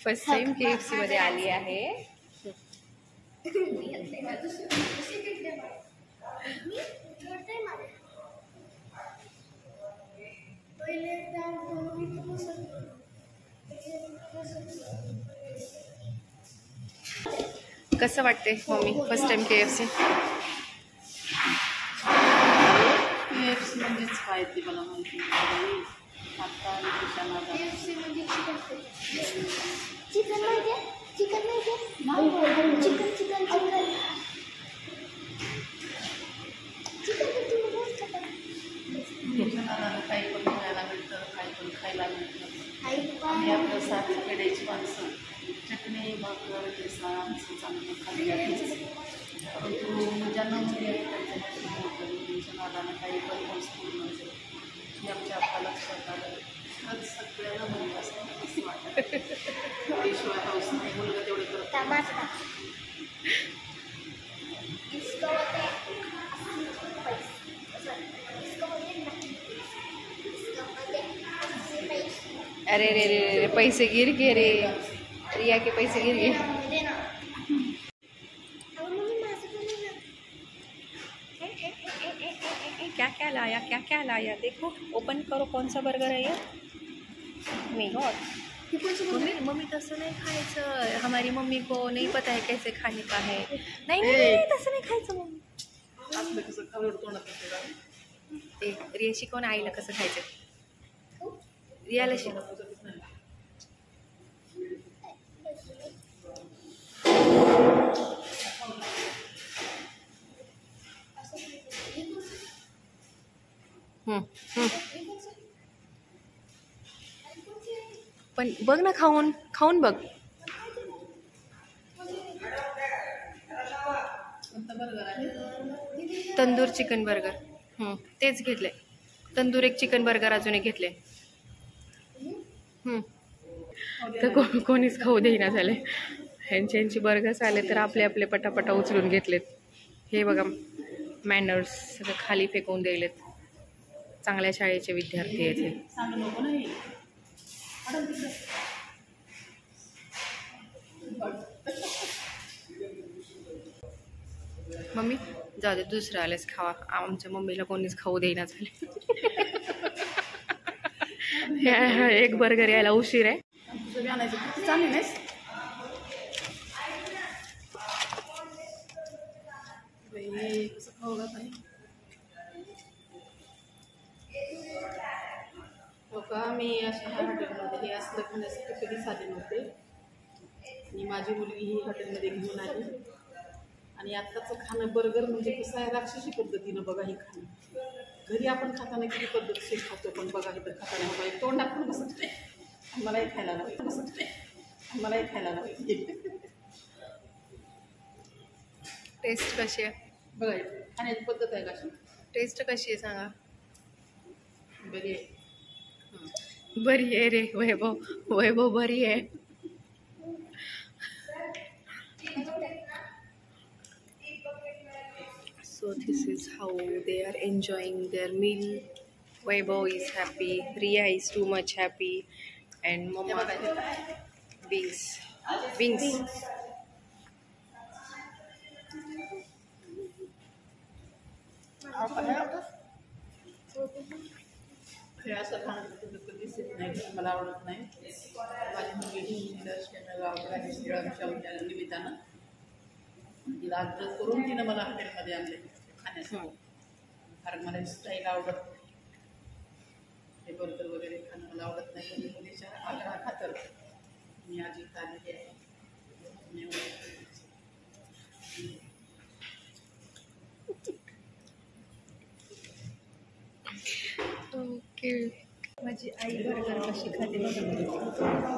First time KFC मध्ये आली आहे. कसं वाटते मम्मी फर्स्ट टाइम KFC? म्हणजेच काय ते मला माहिती आता चिकन माहिती आहे? चिकन माहिती आहे? चिकन चिकन चिकन काही पण खायला मिळतं, काही पण खायला मिळतं. आणि आपलं साधी खेड्याची माणसं चटणी भाकर ठेचा आमचं चांगलं खाल्लं परंतु ज्यांना मुली आहेत त्यांच्या नादानं काही पण वस्तू नसेल हे आमच्या आपल्या लक्षात आलं. खरंच सगळ्यांना मुलगा असं वाटतं शिवाय हाऊस नाही मुलगा तेवढे करत. अरे रे रे रे पैसे गिर गए रे, रिया के पैसे गिर गए. क्या क्या लाया, क्या क्या लाया, देखो ओपन करो. कौन सा बर्गर है ये? मी गॉड. मम्मी तसं नाही खायचं. हमारी मम्मी को नहीं पता है कैसे खाने का है. नहीं नहीं तसं नाही खायचं मम्मी. ते रिया शिकवून आईला कसं खायचं. रियाला शिकव. पण बघ ना, खाऊन खाऊन बघ. Tandoor chicken burger. तेच घेतले. तंदूर एक, चिकन बर्गर अजून एक घेतले. तर कोणीच खाऊ देईना झाले. ह्यांची बर्गर्स आले तर आपले आपले पटापटा उचलून घेतलेत. हे बघा मॅनर्स सगळं खाली फेकून द्यायलेत. चांगल्या शाळेचे विद्यार्थी आहेत हे. मम्मी जाऊ दे, दुसरं आलेच खावा. आमच्या मम्मीला कोणीच खाऊ देईना झाले. एक बर्गर यायला उशीर आहे. मी अशा हॉटेलमध्ये हे असलं खाण्यासाठी कधीच आले नव्हते आणि माझी मुलगी ही हॉटेलमध्ये घेऊन आली आणि आत्ताचं खाणं बर्गर म्हणजे कसं आहे राक्षसी पद्धतीनं बघा हे खाणं. घरी आपण खाताना किती पद्धतशीर खातो पण बघा इथं खाताना बघा तोंडात पण बसत नाही. मलाही खायला लागेल बसत नाही. मलाही खायला लागेल. टेस्ट कशी आहे बघा खाण्याची पद्धत आहे कशी. टेस्ट कशी आहे सांगा. बरी आहे. बरी आहे रे वैभव. वैभव बरी आहे. So this is how they are enjoying their meal. Vaibhav is happy, Riya is too much happy, and Mama wings. हे असं खाणं कधीच येत नाही. मला आवडत नाही. माझी मुलगी गावाच्या निमित्तानं तिला आग्रह करून तिनं मला हॉटेलमध्ये आणले खाण्यासाठी. कारण मला स्टाईल आवडत नाही. हे बर्गर वगैरे खाणं मला आवडत नाही. पण मुलीच्या आग्रह खातर मी आज इथं आलेली आहे. ओके. माझी आई बर्गर कशी खाते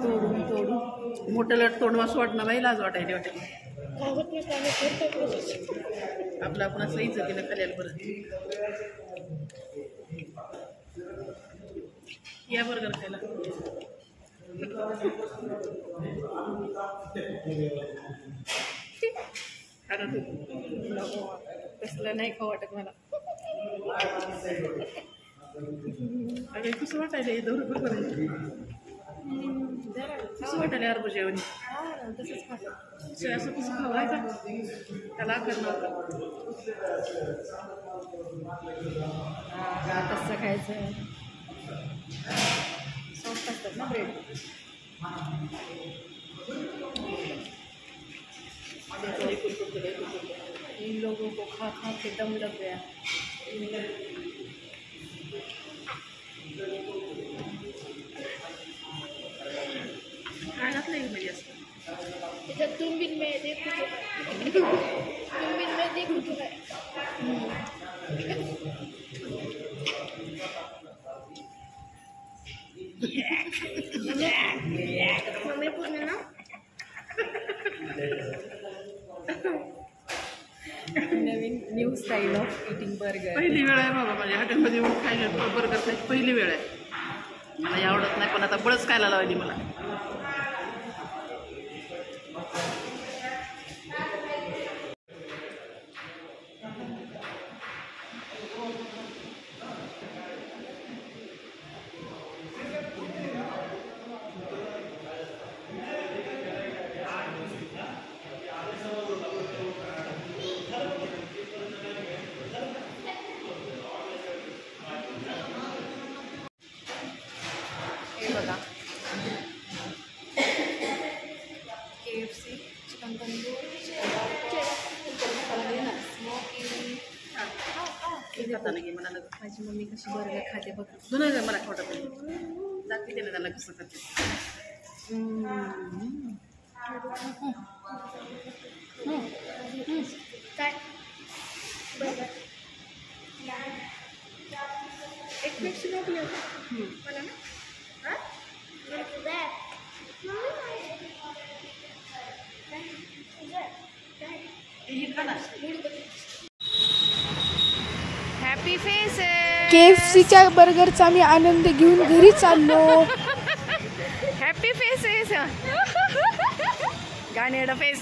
तोडून तोडून. मोठं लट तोडून असं वाटणं बाई लाज वाटायची हॉटेल. आपलं आपण असं इज्जतीनं खाल्याला बरं. या बर्गर खायला. कसलं नाही खाऊ वाटत मला. अरे कसं वाटायचं हे 2 रुपये करायचं. कसं वाटलं यार जेवणी तसंच खातो. असं कसं खावायचं त्याला करणार कसं खायचं सॉफ्ट असतात ना ब्रेड. इन लोगों को खा खा के दम लग गया. काय घातलं म्हणजे असं तुम बिन में देखो है. मम्मी पूर्ण ना नवीन new style of eating burger. पहिली वेळ आहे बाबा माझ्या हॉटेलमध्ये येऊन खायला बर्गर खायची पहिली वेळ आहे. मला हे आवडत नाही पण आता बळच खायला लावली मला. हे बघा KFC चिकन तंदूर स्मोकी. खाता नाही मला माझी मम्मी कशी बर्गर खाते बघा. जुनं मला खोटं दाखवते ना त्याला कसं करते. काय बर्गर एक मिक्स नोट मला ना हॅपी फेस. KFCच्या बर्गरचा आम्ही आनंद घेऊन घरी चाललो. Happy faces. गाणेड फेस.